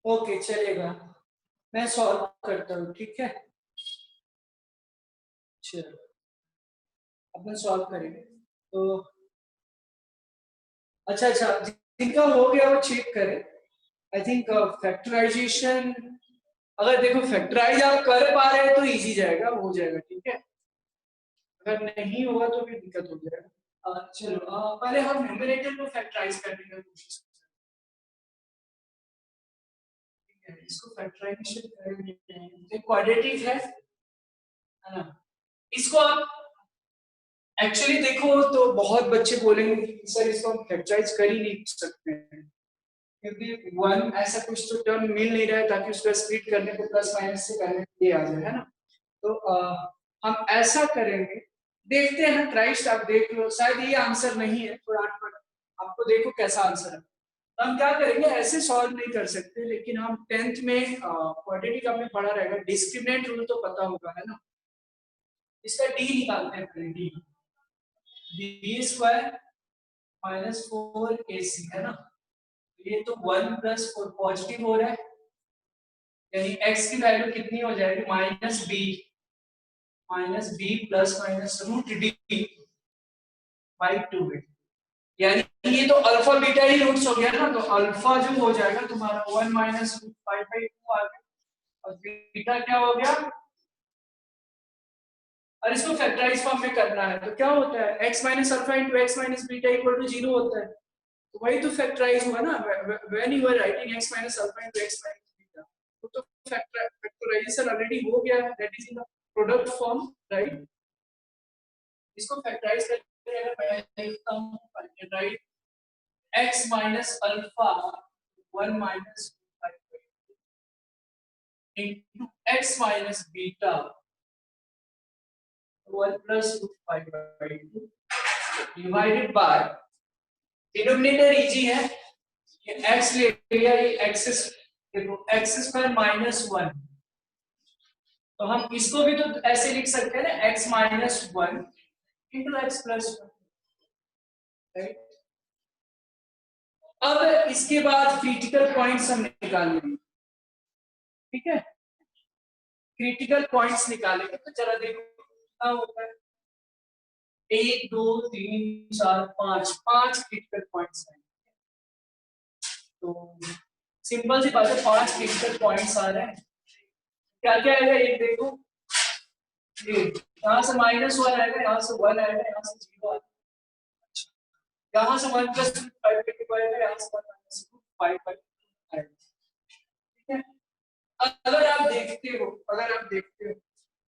Okay चलेगा, मैं solve करता हूँ, ठीक है। चलो अपन सॉल्व करेंगे तो अच्छा जिनका हो गया वो चेक करें। आई थिंक फैक्टराइजेशन, अगर देखो फैक्टराइज आप कर पा रहे हैं तो इजी जाएगा, हो जाएगा, ठीक है। अगर नहीं होगा तो फिर दिक्कत हो जाएगा। चलो पहले हम न्यूमरेटर को फैक्टराइज करने की कोशिश करते हैं। इसको फैक्टराइजेशन करेंगे, क्वाड्रेटिक है ना। इसको आप एक्चुअली देखो तो बहुत बच्चे बोलेंगे कि सर इसको हम फैक्टराइज कर ही नहीं सकते हैं, क्योंकि वन ऐसा कुछ तो टर्म मिल नहीं रहा है ताकि उसका स्प्लिट करने को प्लस माइनस से करने ये आ जाए, है ना। तो हम ऐसा करेंगे, देखते हैं ना, ट्राइस्ट आप देख लो, शायद ये आंसर नहीं है, थोड़ा आपको देखो कैसा आंसर है। तो हम क्या करेंगे, ऐसे सॉल्व नहीं कर सकते, लेकिन हम 10th में क्वाड्रेटिक आपने पढ़ा रहेगा, डिस्क्रिमिनेंट रूल तो पता होगा, है ना। इसका डी निकालते हैं पहले, D B square minus 4ac है ना। ये तो 1 प्लस 4 पॉजिटिव हो रहा है, यानी x की वैल्यू कितनी हो जाएगी, minus B plus minus root D by 2 है। यानी ये तो अल्फा बीटा ही रूट्स हो गया ना, तो अल्फा जो हो जाएगा तुम्हारा 1 माइनस रूट 5/2 आ गया, और बीटा क्या हो गया। और इसको फैक्टराइज फॉर्म में करना है तो क्या होता है, x minus alpha into x minus beta equal to 0 होता है। तो वही तो फैक्टराइज हुआ ना, when you are writing x minus alpha into x minus beta, तो फैक्टराइजेशन ऑलरेडी हो गया है, that is in the product form, right. इसको फैक्टराइज करके अगर मैं लिखता हूं, right, x minus alpha 1 minus into x minus beta 1 plus root 5/2 divided by denominator easy है, ये x ले लिया, ये x देखो x स्क्वायर माइनस 1, तो हम इसको भी तो ऐसे लिख सकते हैं ना, x minus 1 into x plus 1, right. अब इसके बाद क्रिटिकल पॉइंट्स हम निकालेंगे, ठीक है। क्रिटिकल पॉइंट्स निकालेंगे तो चला देखो क्या होता है, 1 2 3 4 5 क्रिटिकल पॉइंट्स हैं। तो सिंपल सी बात है, 5 क्रिटिकल पॉइंट्स आ रहे हैं, क्या क्या आएगा ये देखो, ये यहाँ से -1 आएगा, यहाँ से 1 आएगा, यहाँ से 0 आएगा, यहाँ से 1 प्लस 5 आएगा, यहाँ से 1 माइनस 5 आएगा, ठीक है। अगर आप देखते हो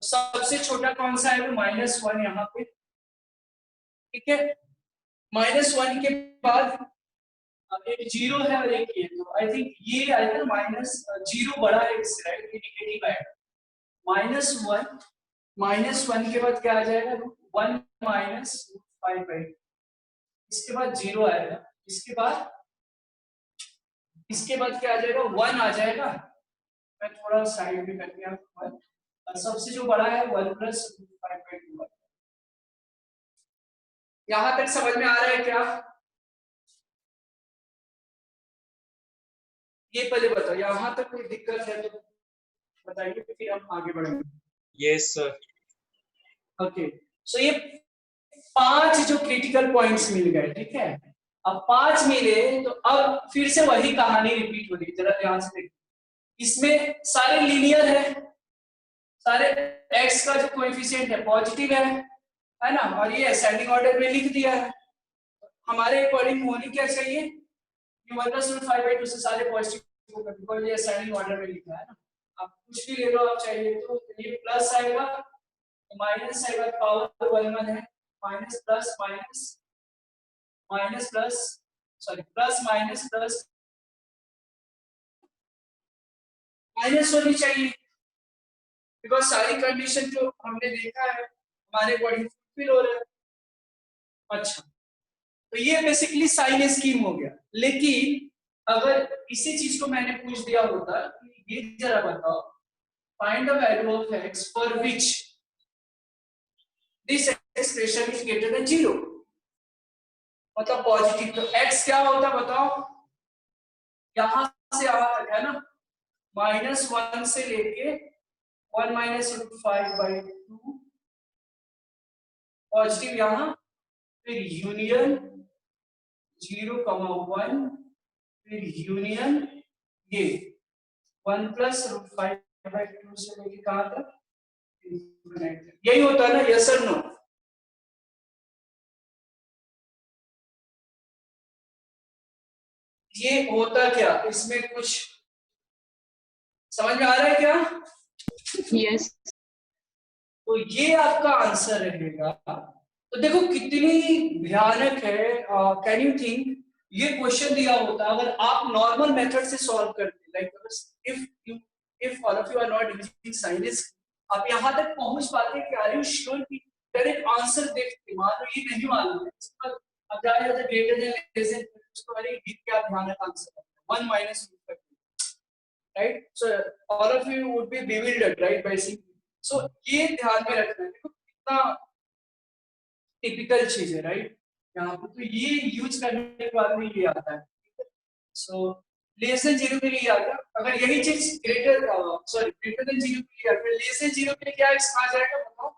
सबसे छोटा कौन सा है, वो -1 यहाँ पे, ठीक है। -1 के बाद एक 0 है और एक ये, तो आई थिंक ये आएगा -0 बड़ा है इससे, राइट, ये नेगेटिव आएगा। -1 के बाद क्या आ जाएगा, 1 माइनस 5/2, इसके बाद 0 आएगा, इसके बाद क्या आ जाएगा, 1 आ जाएगा। मैं थोड़ा साइड में करके आपको 1, और सबसे जो बड़ा है 1 प्लस 5/2। यहां तक समझ में आ रहा है क्या? ये पहले बताओ, यहां तक कोई दिक्कत है तो बताइए, फिर हम आगे बढ़ेंगे। Yes sir. ओके, सो ये 5 जो क्रिटिकल पॉइंट्स मिल गए, ठीक है। अब 5 मिले तो अब फिर से वही कहानी रिपीट हो रही है, जरा ध्यान से देखो। इसमें सारे लीनियर है, सारे x का जो कोएफिशिएंट है पॉजिटिव है ना, और ये असेंडिंग ऑर्डर में लिख दिया है। हमारे अकॉर्डिंग होनी क्या चाहिए, ये 1 प्लस रूट 5/2 से सारे पॉजिटिव होगा, बिकॉज़ ये असेंडिंग ऑर्डर में लिखा है ना। आप कुछ भी ले लो आप चाहिए तो, ये प्लस आएगा, माइनस आएगा, पावर 1 है, minus plus minus minus plus, sorry plus minus plus minus होनी चाहिए, बिकॉज सारी कंडीशन जो हमने देखा है हमारे बॉडी फुलफिल हो रहा है। अच्छा, तो ये बेसिकली साइन स्कीम हो गया। लेकिन अगर इसी चीज को मैंने पूछ दिया होता कि ये जरा बताओ, find the value of x for which this expression is greater than 0, मतलब पॉजिटिव, तो x क्या होता बताओ, यहां से यहां तक है ना, -1 से लेके 1 माइनस रूट 5/2 पॉजिटिव यहाँ, फिर यूनियन 0,1, फिर यूनियन ये 1 प्लस रूट 5/2 से लेके कहां तक, यही होता है ना, यस और नो? ये होता क्या, इसमें कुछ समझ में आ रहा है क्या? यस। तो ये आपका आंसर रहेगा। तो देखो कितनी भयानक है। कैन यू थिंक ये क्वेश्चन दिया होता अगर आप नॉर्मल मेथड से सॉल्व करते, like if all of you are not using science, आप यहाँ तक पहुंच पाते कि आर यू श्योर कि डायरेक्ट आंसर देखते, मान लो ये नहीं मालूम है, इस पर अब जाए जाते ग्रेटर देन लेस देन, उसको अरे ये क्या भयानक आंसर है, 1 minus root, right? So all of you would be bewildered, right, by seeing. So ये ध्यान में रखना है, देखो कितना टिपिकल चीज है, राइट? यहाँ पे तो ये यूज करने के बाद में ये आता है। सो लेस देन 0 के लिए आ गया, अगर यही चीज ग्रेटर ग्रेटर देन 0 के लिए आ गया, लेस देन 0 के लिए क्या आ जाएगा बताओ?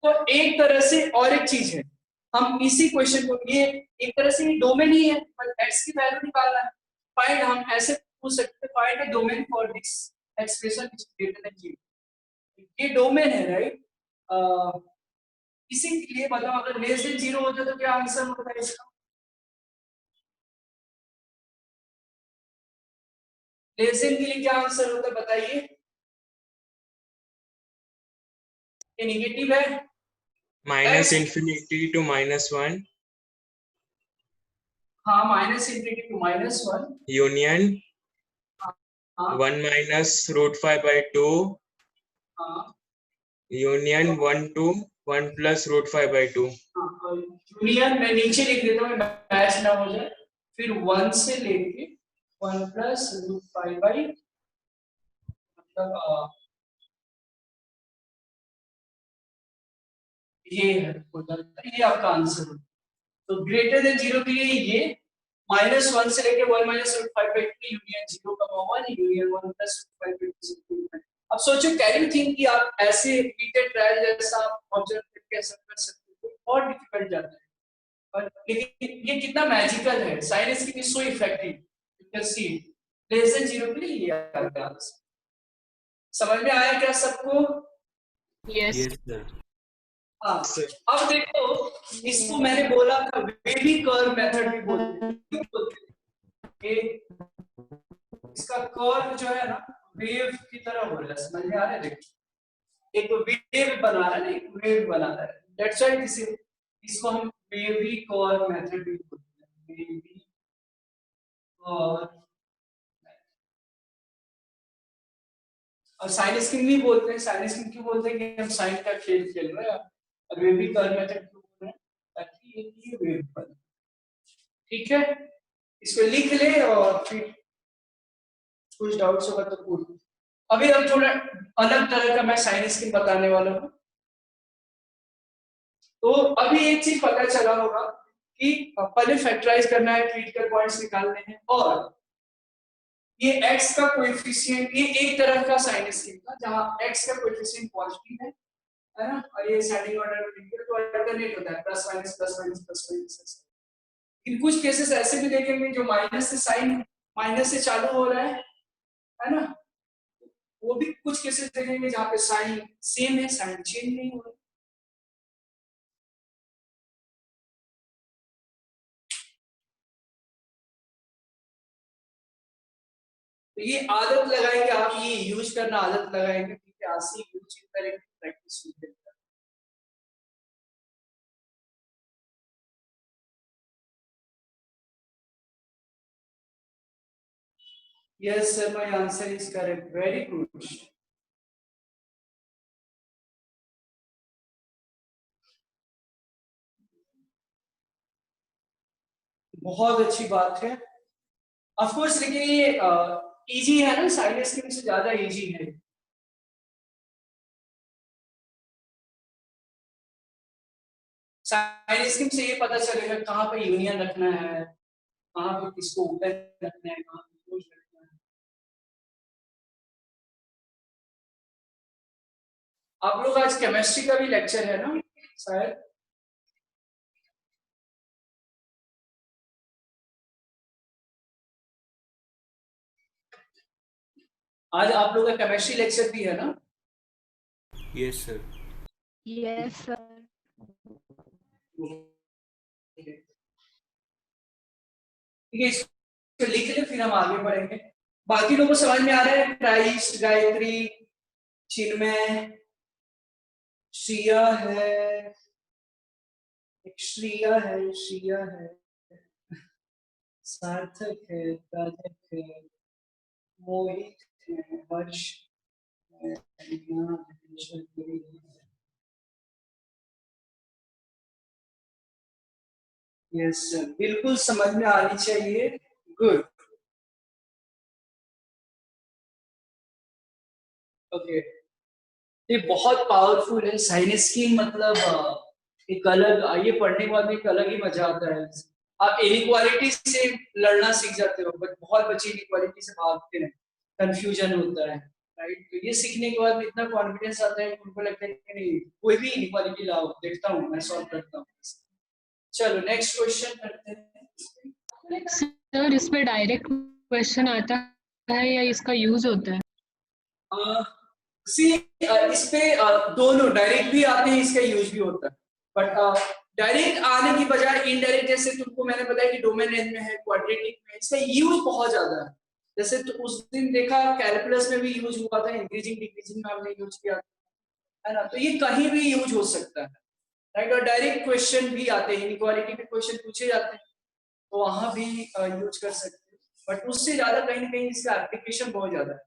तो एक तरह से और एक चीज है, हम इसी क्वेश्चन को, ये एक तरह से डोमेन ही है, पर x की वैल्यू निकालना है, फाइंड, हम ऐसे पूछ सकते हैं find the domain for this expression which is greater than 0, ये डोमेन है, राइट? इसी के लिए मतलब अगर लेस देन 0 होता तो क्या आंसर होता है इसका? लेस देन के लिए क्या आंसर होता है बताइए? ये नेगेटिव है, माइनस इंफिनिटी टू -1 हाँ, माइनस इंफिनिटी टू -1 यूनियन हाँ 1 माइनस रूट 5/2 हाँ यूनियन 1 to 1 प्लस रूट 5/2। हाँ, यूनियन मैं नीचे लिख देता हूँ, मैच ना हो जाए, फिर 1 से लेके 1 प्लस रूट 5/, मतलब ये है, ये आपका आंसर है। तो ग्रेटर देन 0 के लिए ये -1 से लेके 1 minus root 5/2 union 0,1 union 1 plus root 5/2। अब सोचो, कैन यू थिंक कि आप ऐसे रिपीटेड ट्रायल जैसा ऑब्जर्व करके ऐसा कर सकते हो, और डिफिकल्ट जाता है, पर लेकिन ये कितना मैजिकल है, साइंस की so effective, you can see less than 0 के लिए ये आ गया। समझ में आया क्या सबको? यस। सर। हाँ, अब देखो, इसको मैंने बोला था वेवी कर्व मेथड भी बोलते हैं, इसका कर्व जो है ना वेव की तरह हो रहा है, समझ में आ रहा है? देखो एक वेव बना रहा है, एक वेव बना रहा है, दैट्स व्हाई इसको हम वेवी कर्व मेथड भी बोलते हैं, वेवी कर्व। और साइन स्क्रीन भी बोलते हैं, साइन स्क्रीन क्यों बोलते हैं कि हम साइन का खेल खेल रहे हैं, और वेवी कर्व मेथड क्यों बोल रहे हैं, ताकि ये वेव बने। ठीक है, इसको लिख ले और फिर कुछ डाउट्स होगा तो पूछ। अभी हम थोड़ा अलग तरह का मैं साइन स्क्रीन बताने वाला हूँ। तो अभी एक चीज पता चला होगा कि पहले फैक्टराइज करना है, क्रिटिकल पॉइंट्स निकालने हैं, और ये x का कोएफिशिएंट, ये एक तरह का साइन स्क्रीन था जहां x का कोएफिशिएंट पॉजिटिव है ना, और ये सेकंड ऑर्डर में लिखिए तो अल्टरनेट होता है, plus minus plus minus plus minus. इन कुछ केसेस ऐसे भी देखेंगे जो माइनस से साइन माइनस से चालू हो रहा है ना, वो भी कुछ केसेस देखेंगे जहां पे साइन सेम है, साइन चेंज नहीं हो रहा। तो ये आदत लगाएंगे आप, ये यूज करना आदत लगाएंगे, ठीक है, आज से यूज करेंगे, प्रैक्टिस करेंगे। Yes, sir, my answer is correct. Very good. बहुत अच्छी बात है। ऑफ कोर्स, लेकिन ये इजी है ना, साइड स्क्रीन से ज्यादा इजी है। साइड स्क्रीन से ये पता चलेगा कहाँ पे यूनियन रखना है, कहाँ पे किसको ऊपर रखना है, कहाँ पे क्लोज रखना है। आप लोग आज केमिस्ट्री का भी लेक्चर है ना शायद? आज आप लोग का केमिस्ट्री लेक्चर भी है ना? Yes, sir. Yes, sir. ठीक है, इसको लिख ले फिर हम आगे बढ़ेंगे। बाकी लोगों को समझ में आ रहा है? क्राइस्ट, गायत्री, चिन्मय, श्रिया है, श्रिया है, सार्थक है, राधक है, मोहित है, हर्ष है, रीना है, शर्वरी है। यस सर, बिल्कुल समझ में आनी चाहिए। गुड। ओके, ये बहुत पावरफुल है। साइंस की मतलब एक अलग, ये पढ़ने के बाद एक अलग ही मजा आता है। आप इनइक्वालिटी से लड़ना सीख जाते हो, बट बहुत बच्चे इनइक्वालिटी से भागते हैं, कंफ्यूजन होता है, राइट? तो ये सीखने के बाद इतना कॉन्फिडेंस आता है, उनको लगता है कि नहीं, कोई भी इनइक्वालिटी लाओ, देखता हूँ मैं, सॉल्व करता हूँ। चलो नेक्स्ट क्वेश्चन करते हैं। सर इसमें डायरेक्ट क्वेश्चन आता है या इसका यूज होता है? इस पे दोनों डायरेक्ट भी आते हैं, इसका यूज भी होता है, बट डायरेक्ट आने की बजाय इनडायरेक्ट, जैसे तुमको मैंने बताया कि डोमेन रेंज में है, क्वाड्रेटिक में, इसका यूज बहुत ज्यादा है। जैसे तो उस दिन देखा कैलकुलस में भी यूज हुआ था, इंक्रीजिंग डिक्रीजिंग में हमने यूज किया है ना, तो ये कहीं भी यूज हो सकता है, राइट? और डायरेक्ट क्वेश्चन भी आते हैं, इनइक्वालिटी के क्वेश्चन पूछे जाते हैं, तो वहां भी यूज कर सकते हैं, बट उससे ज्यादा कहीं ना कहीं इसका एप्लीकेशन बहुत ज्यादा है।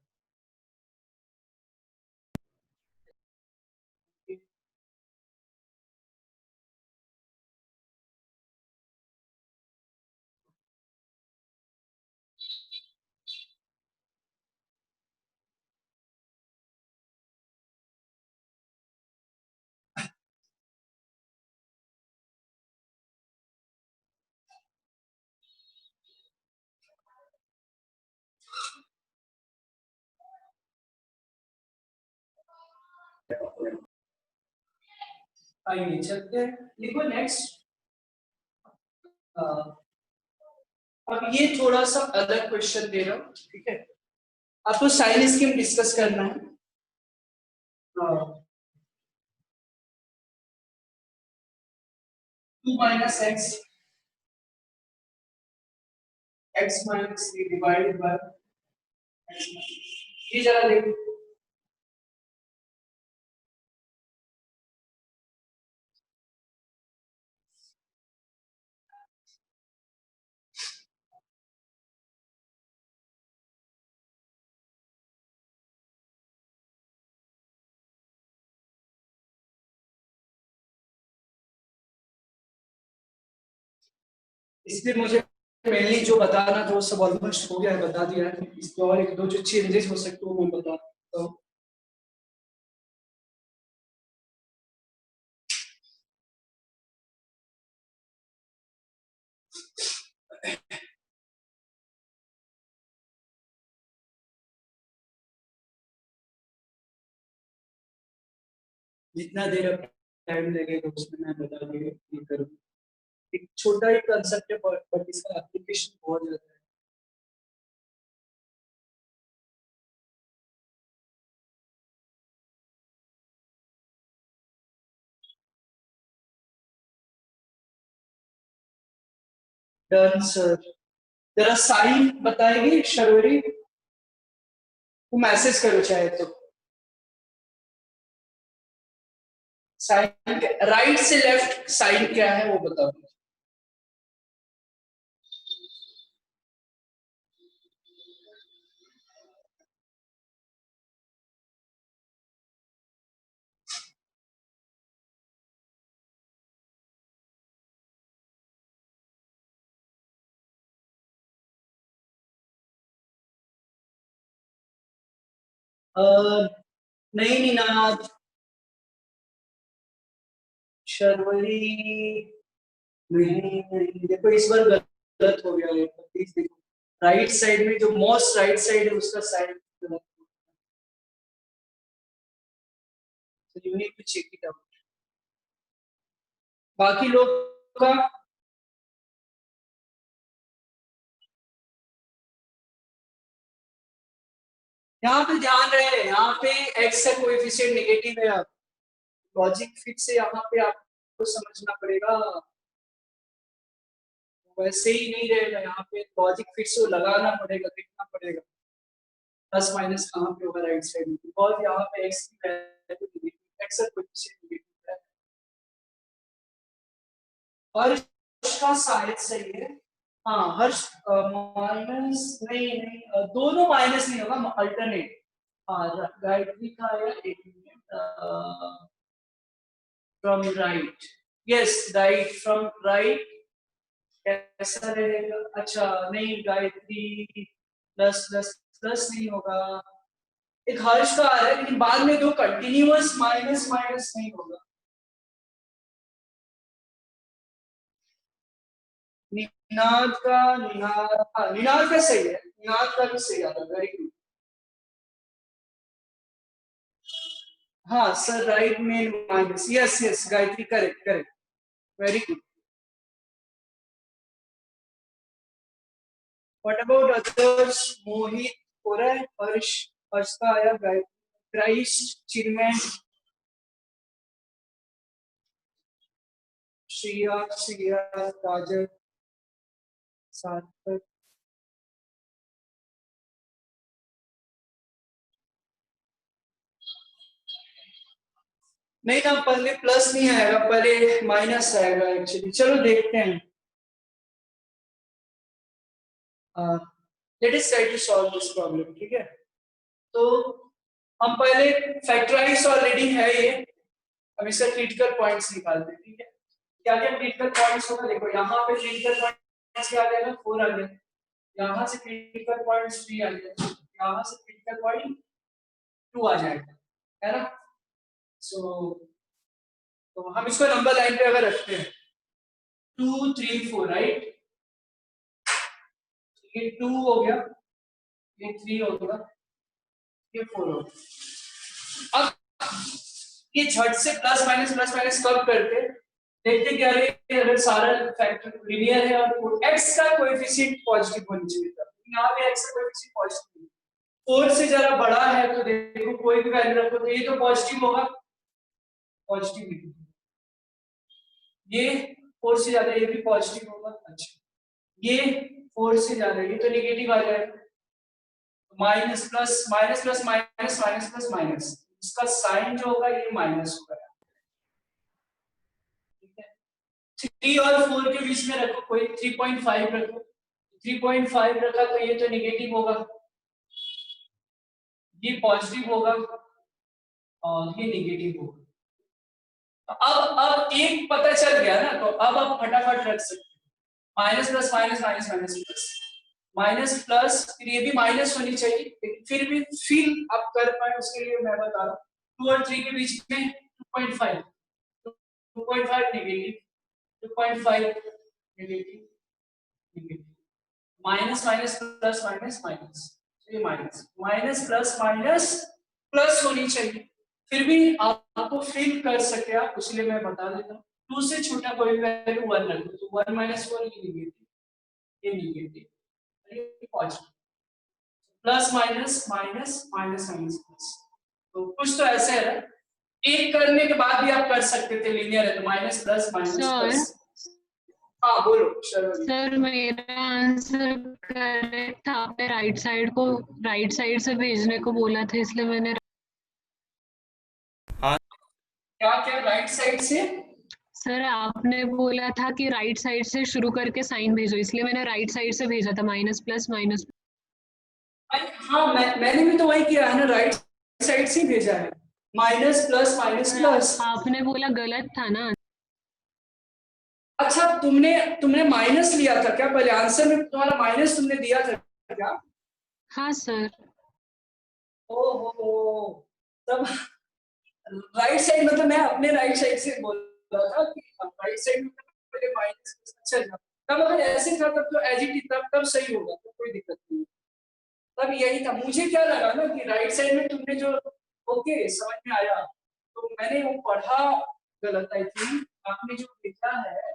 आइए चलते हैं, लिखो नेक्स्ट। अब ये थोड़ा सा अलग क्वेश्चन दे रहा हूँ, ठीक है? आपको साइन स्कीम डिस्कस करना है। 2 minus x, x minus 3 divided by, ये जरा देखो। इसलिए मुझे मेनली जो बताना था वो सब ऑलमोस्ट हो गया है, बता दिया है। इसके और एक दो जो चेंजेस हो सकते हो वो मैं बता देता हूँ। जितना देर अब टाइम लगेगा उसमें मैं बता देंगे, ये करूँ। एक छोटा ही कंसेप्ट है, बट इसका एप्लीकेशन बहुत ज्यादा है। Done sir. जरा साइन बताएगी शर्वरी, वो मैसेज करो चाहे तो। साइन राइट से लेफ्ट साइन क्या है वो बताओ। नहीं निनाद, शर्वरी, नहीं देखो इस बार गलत हो गया है, प्लीज देखो। राइट साइड में जो मोस्ट राइट साइड है उसका साइन गलत। so you need to check it out. बाकी लोग का यहाँ पे ध्यान रहे, यहाँ पे x का कोएफिशिएंट नेगेटिव है, लॉजिक फिट से यहाँ पे आपको समझना पड़ेगा, वैसे ही नहीं रहेगा, यहाँ पे लॉजिक फिट से लगाना पड़ेगा, देखना पड़ेगा प्लस माइनस कहाँ पे होगा राइट साइड में, बिकॉज यहाँ पे x की वैल्यू नेगेटिव, x का कोएफिशिएंट नेगेटिव है। हर्ष का शायद सही है, हाँ हर्ष माइनस नहीं दोनों माइनस नहीं होगा, अल्टरनेट। हाँ गायत्री का है, एक minute, from right, yes right from right कैसा रहेगा, अच्छा नहीं गायत्री प्लस प्लस प्लस नहीं होगा, एक हर्ष का आ रहा है लेकिन बाद में दो कंटिन्यूअस माइनस माइनस नहीं होगा। निनाद का सही है, निनाद का भी सही आता है, वेरी गुड। हाँ सर राइट में minus, yes yes Gayatri correct correct, very good. What about others, Mohit हो रहा है, हर्ष का आया, क्राइस्ट, चिन्मय, श्रिया काजल, सार्थक, नहीं ना पहले प्लस नहीं आएगा, पहले माइनस आएगा एक्चुअली, चलो देखते हैं। Let us try to solve this problem, ठीक है। तो हम पहले फैक्टराइज ऑलरेडी है ये, अब इसका क्रिटिकल पॉइंट्स निकालते हैं, ठीक है। क्या क्या क्रिटिकल पॉइंट्स होगा, देखो यहाँ पे क्रिटिकल पॉइंट्स क्या आ जाएगा, 4 आ गया, यहाँ से क्रिटिकल पॉइंट्स 3 आ गया, यहाँ से क्रिटिकल पॉइंट 2 आ जाएगा, है ना। तो हम इसको नंबर लाइन पे अगर रखते हैं 2 3 4, राइट, ये 2 हो गया, ये 3 हो गया, ये 4 हो गया। अब ये झट से प्लस माइनस कब करते, देखते क्या रहे, अगर सारा फैक्टर लीनियर है और x का कोएफिशिएंट पॉजिटिव होना चाहिए था, यहाँ पे x का कोएफिशिएंट पॉजिटिव है, 4 से जरा बड़ा है तो देखो कोई भी वैल्यू रखो तो ये तो पॉजिटिव होगा, पॉजिटिव, ये 4 से ज्यादा ये भी पॉजिटिव होगा, अच्छा ये 4 से ज्यादा ये तो नेगेटिव आ जाएगा, minus plus minus plus minus minus plus minus, इसका साइन जो होगा ये माइनस होगा, ठीक है। 3 और 4 के बीच में रखो, कोई 3.5 रखो, 3.5 रखा तो ये तो नेगेटिव होगा, ये पॉजिटिव होगा और ये नेगेटिव होगा। अब एक पता चल गया ना, तो अब आप फटाफट रख सकते हैं, minus plus minus minus minus plus minus plus, फिर ये भी माइनस होनी चाहिए, लेकिन फिर भी फील आप कर पाए उसके लिए मैं बता रहा हूँ, 2 और 3 के बीच में 2.5 negative, 2.5 negative negative, minus minus plus minus minus, ये minus minus plus minus plus होनी चाहिए, फिर भी आपको फील कर सके आप, इसलिए मैं बता देता हूँ 2 से छोटा कोई वैल्यू 1 रख दो, तो 1 माइनस 4 ये नेगेटिव, ये नेगेटिव, ये positive, plus minus minus minus minus plus, तो कुछ तो ऐसे है, एक करने के बाद भी आप कर सकते थे, लीनियर है तो माइनस प्लस माइनस प्लस। हाँ बोलो सर, मेरा आंसर करेक्ट था, आपने राइट साइड से भेजने को बोला था, इसलिए मैंने क्या राइट साइड से, सर आपने बोला था कि राइट साइड से शुरू करके साइन भेजो, इसलिए मैंने राइट साइड से भेजा था, माइनस प्लस माइनस। हाँ मैंने भी तो वही किया है ना, राइट साइड से भेजा है, माइनस प्लस माइनस प्लस। आपने बोला गलत था ना। अच्छा तुमने माइनस लिया था क्या, पहले आंसर में तुम्हारा माइनस तुमने दिया था क्या? हाँ सर। ओहो, तब राइट साइड मतलब मैं अपने राइट साइड से बोल रहा था कि राइट साइड में पहले माइनस, अच्छा तब अगर ऐसे था तब तो एज इट इज तब सही होगा, तो कोई दिक्कत नहीं, तब यही था। मुझे क्या लगा ना कि राइट साइड में तुमने जो, ओके समझ में आया, तो मैंने वो पढ़ा गलत आई थिंक, आपने जो लिखा है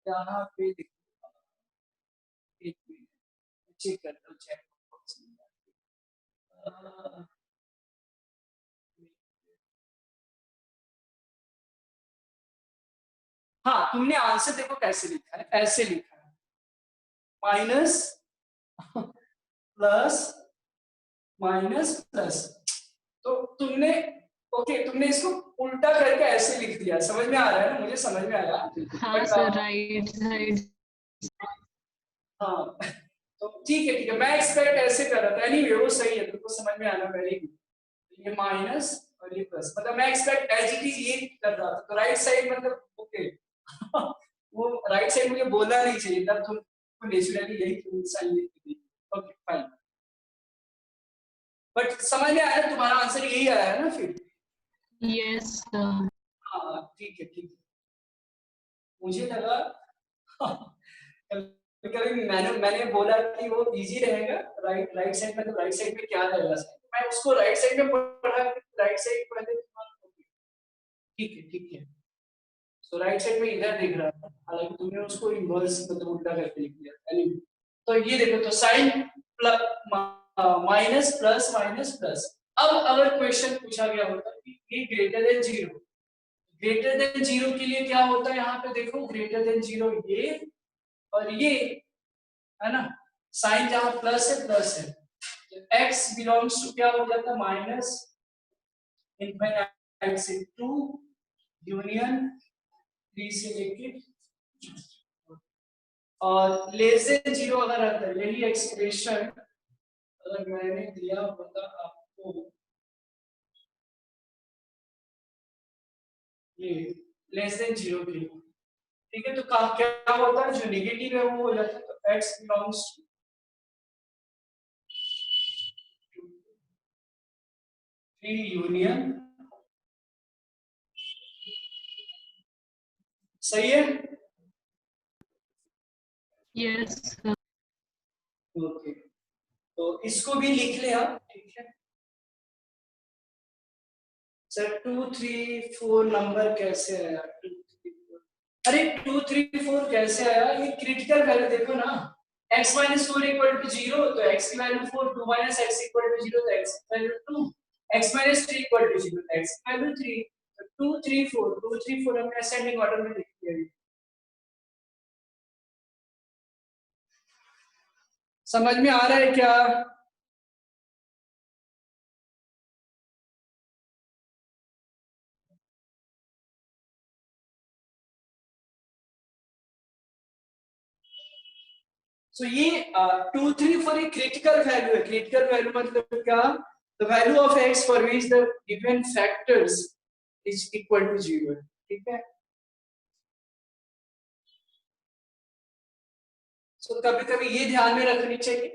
यहाँ पे देखो, एक मिनट चेक करता हूँ चेक। हाँ, तुमने आंसर देखो कैसे लिखा है, ऐसे लिखा है माइनस प्लस माइनस प्लस। तो तुमने ओके, तुमने इसको उल्टा करके ऐसे लिख दिया, समझ में आ रहा है ना, मुझे समझ में आया। हाँ बट सर, राइट साइड। हाँ तो ठीक है, मैं एक्सपेक्ट ऐसे कर रहा था, एनीवे वो सही है, तुमको समझ में आना, वेरी गुड। ये माइनस और ये प्लस, मतलब मैं एक्सपेक्ट एज इट इज ये कर रहा था, तो राइट साइड मतलब ओके वो राइट साइड मुझे बोलना नहीं चाहिए, तब तुम नेचुरली यही साइन लिख दी। ओके फाइन, बट समझ में आया, तुम्हारा आंसर यही आया है ना फिर? Yes sir. हाँ ठीक है ठीक है, मुझे लगा कभी कभी मैंने बोला कि वो इजी रहेगा, राइट राइट साइड में, तो राइट साइड में क्या रहेगा, मैं उसको राइट साइड में पढ़ा, राइट साइड पहले। ठीक है ठीक है, सो राइट साइड में इधर देख रहा था, हालांकि तुमने उसको इनवर्स मतलब उल्टा करके लिख दिया। Anyway, तो ये देखो, तो sign minus plus minus plus. अब अगर क्वेश्चन पूछा गया होता कि ये greater than zero, greater than zero के लिए क्या होता है, यहाँ पे देखो ग्रेटर देन जीरो ये और ये है ना, साइन जहां प्लस है, तो x बिलोंग्स टू क्या हो जाता है, माइनस इनफाइनाइट से 2 यूनियन 3 से लेके, और लेस देन जीरो अगर आता है, यही एक्सप्रेशन अगर मैंने दिया होता आपको, ये लेस देन जीरो के लिए, ठीक है, तो क्या होता है, जो नेगेटिव है वो हो जाता है, तो x बिलोंग्स टू 3 यूनियन, सही है। Yes sir. ओके, तो इसको भी लिख ले आप, ठीक है सर। 2 3 4 नंबर कैसे आया, 2 3 4, अरे 2 3 4 कैसे आया, ये क्रिटिकल वैल्यू देखो ना, x माइनस 4 इक्वल टू 0, तो x की value 4, 2 minus x equal to 0, तो x की value 2, x minus 3 equal to 0, तो x की वैल्यू 3, तो 2 3 4 हमने असेंडिंग ऑर्डर में लिख दिया। समझ में आ रहा है क्या? सो ये 2 3 4 एक क्रिटिकल वैल्यू है, क्रिटिकल वैल्यू मतलब क्या, the value of x for which the given factors is equal to 0, ठीक है। सो कभी कभी ये ध्यान में रखनी चाहिए,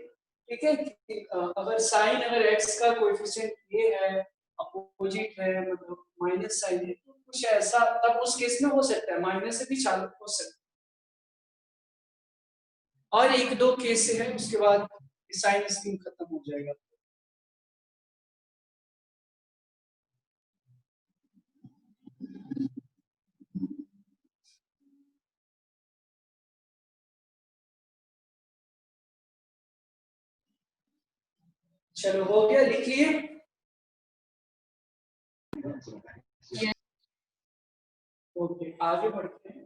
ठीक है, कि अगर साइन, अगर x का कोएफिशिएंट ये है, अपोजिट है, मतलब माइनस साइन है, तो कुछ ऐसा, तब उस केस में हो सकता है माइनस से भी चालू हो सकता है, और एक दो केस से है, उसके बाद साइन स्कीम खत्म हो जाएगा। चलो हो गया, लिख लिए। ओके आगे बढ़ते हैं।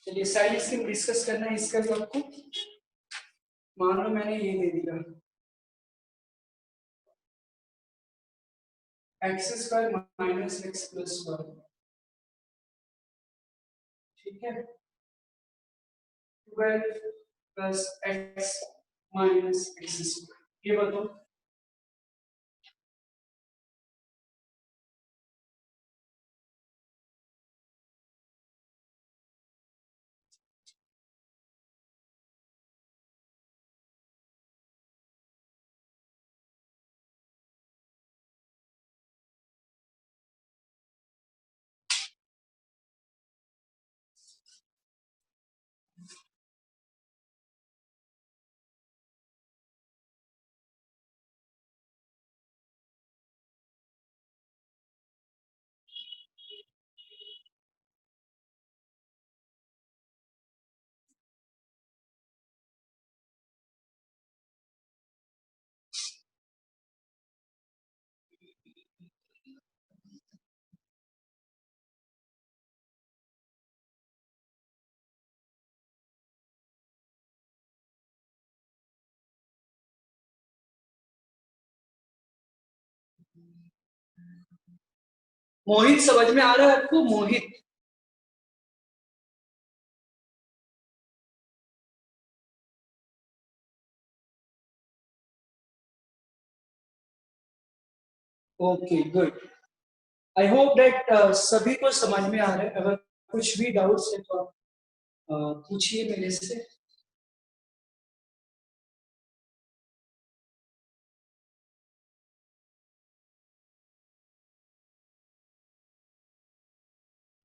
चलिए साइन स्कीम डिस्कस करना है इसका भी आपको। मान लो मैंने ये दे दिया x square minus x plus one, ठीक है, 12 plus x minus x square, ये बताओ मोहित समझ में आ रहा है आपको? Mohit, okay good. I hope that सभी को समझ में आ रहा है। अगर कुछ भी डाउट्स है तो आप पूछिए मेरे से।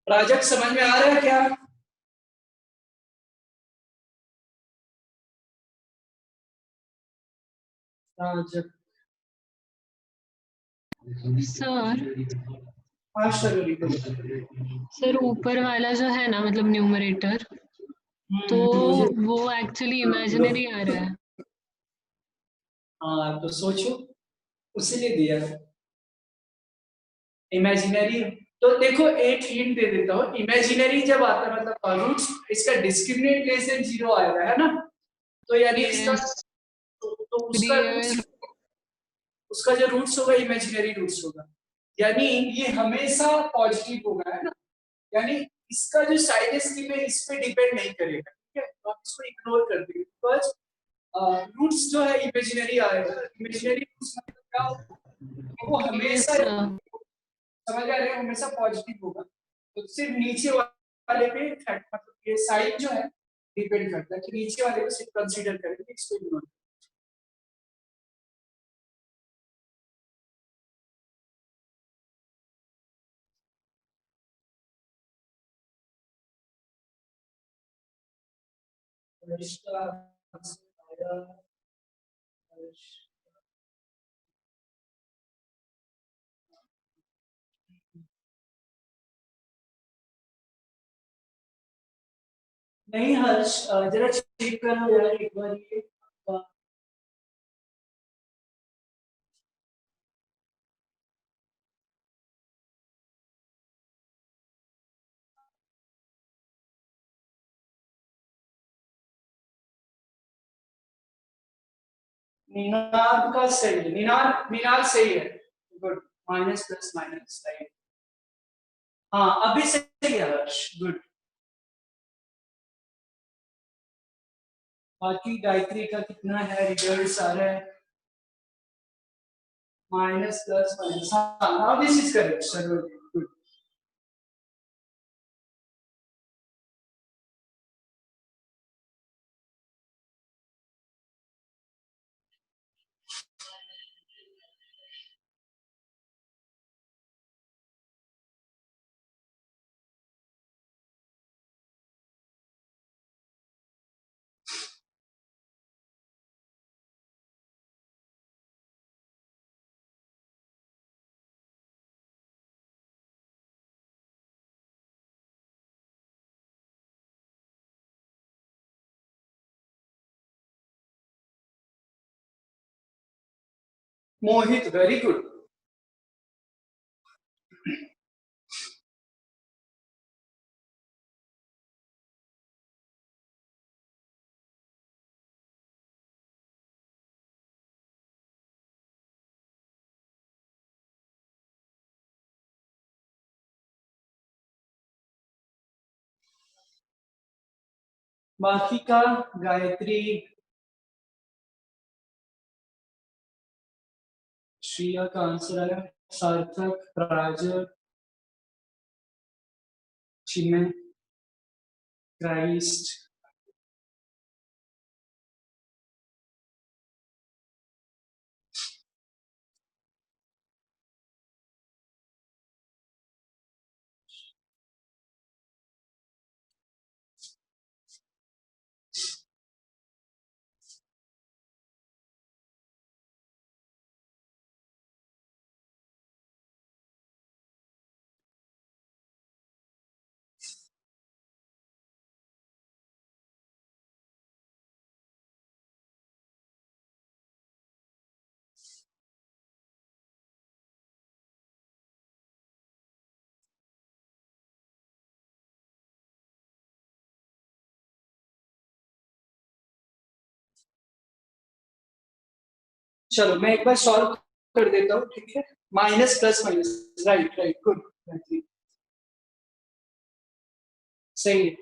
प्राजक्त समझ में आ रहा है क्या? प्राजक्त, सर हाँ सर। सर ऊपर वाला जो है ना, मतलब न्यूमरेटर, तो मुझे, वो एक्चुअली इमेजिनरी आ रहा है। हाँ तो सोचो, उसीलिए दिया है इमेजिनरी। तो देखो एक हिंट दे देता हूँ, इमेजिनरी जब आता है मतलब रूट्स इसका डिस्क्रिमिनेट लेस देन 0 आएगा, है ना? तो यानी इसका यस, तो उसका रियल। रूट्स, उसका जो रूट्स होगा इमेजिनरी रूट्स होगा, यानी ये हमेशा पॉजिटिव होगा, है ना? यानी इसका जो साइड स्कीम है इस पे डिपेंड नहीं करेगा, ठीक है? तो आप इसको इग्नोर कर देंगे बिकॉज रूट्स जो है इमेजिनरी आएगा। इमेजिनरी रूट्स मतलब क्या होगा? वो यस हमेशा, सर। समझ आ रहे हैं, हमेशा पॉजिटिव होगा। तो सिर्फ नीचे वाले पे मतलब ये साइन जो है डिपेंड करता है कि नीचे वाले को सिर्फ कंसीडर करेंगे, इसको इग्नोर। इसका आंसर आया नहीं हर्ष, जरा चेक करो यार एक बार ये निनाद का सही है, निनाद निनाद सही है, good. Minus plus minus right, हाँ अभी सही है हर्ष, गुड। बाकी गायत्री का कितना है रिजल्ट्स आ रहा है? माइनस प्लस माइनस, हाँ now this is correct sir, good. Mohit very good. बाकी का गायत्री, श्रिया का आंसर आया, सार्थक, प्राजक, चिन्मय, क्राइस्ट, चलो मैं एक बार सॉल्व कर देता हूँ, ठीक है? Minus plus minus, right right, good, सही है।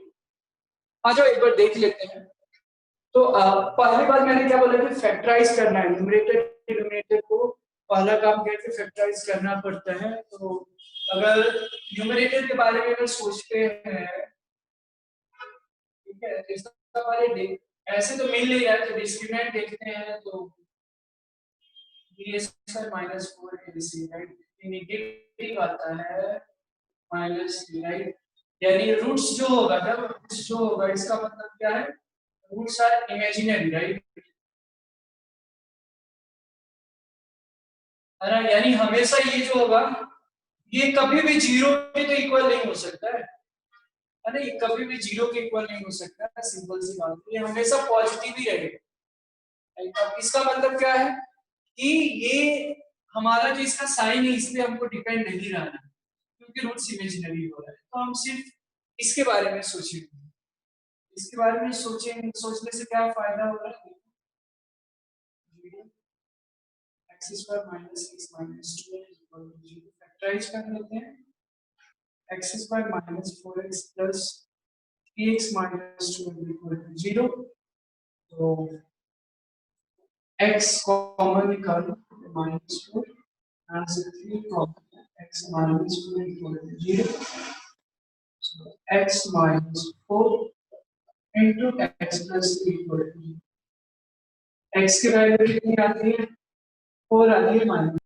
आ जाओ एक बार देख लेते हैं। तो पहली बार मैंने क्या बोला कि फैक्टराइज करना है, न्यूमरेटर डिनोमिनेटर को पहला काम क्या है, फैक्टराइज करना पड़ता है। तो अगर न्यूमरेटर के बारे में अगर सोचते हैं, ठीक है, तो इसका बारे ऐसे तो मिल नहीं रहा है, तो डिस्क्रिमिनेंट देखते हैं तो b² minus 4ac, right, negative आता है माइनस, राइट, यानी रूट्स जो होगा, जब रूट्स जो होगा इसका मतलब क्या है, रूट्स आर इमेजिनरी, राइट, अरे यानी हमेशा ये जो होगा ये कभी भी जीरो के तो इक्वल नहीं हो सकता है, अरे ये कभी भी जीरो के इक्वल नहीं हो सकता है, सिंपल सी बात है, ये हमेशा पॉजिटिव ही रहेगा। अब इसका मतलब क्या है कि ये हमारा जो इसका साइन है इस पे हमको डिपेंड नहीं रहना है, क्योंकि रूट्स इमेजिनरी हो रहा है, तो हम सिर्फ इसके बारे में सोचेंगे, इसके बारे में सोचेंगे, सोचने से क्या फायदा होगा, x² minus 6 minus 2 equal to 0, factorise कर लेते हैं, x² minus 4x plus 3x minus 2 equal to 0, तो x कॉमन निकालो, minus 4 answer 3 common, x minus 2 equal to 0, so x minus 4 into x plus 3 equal to 0, x की value कितनी आती है, 4 आती है माइनस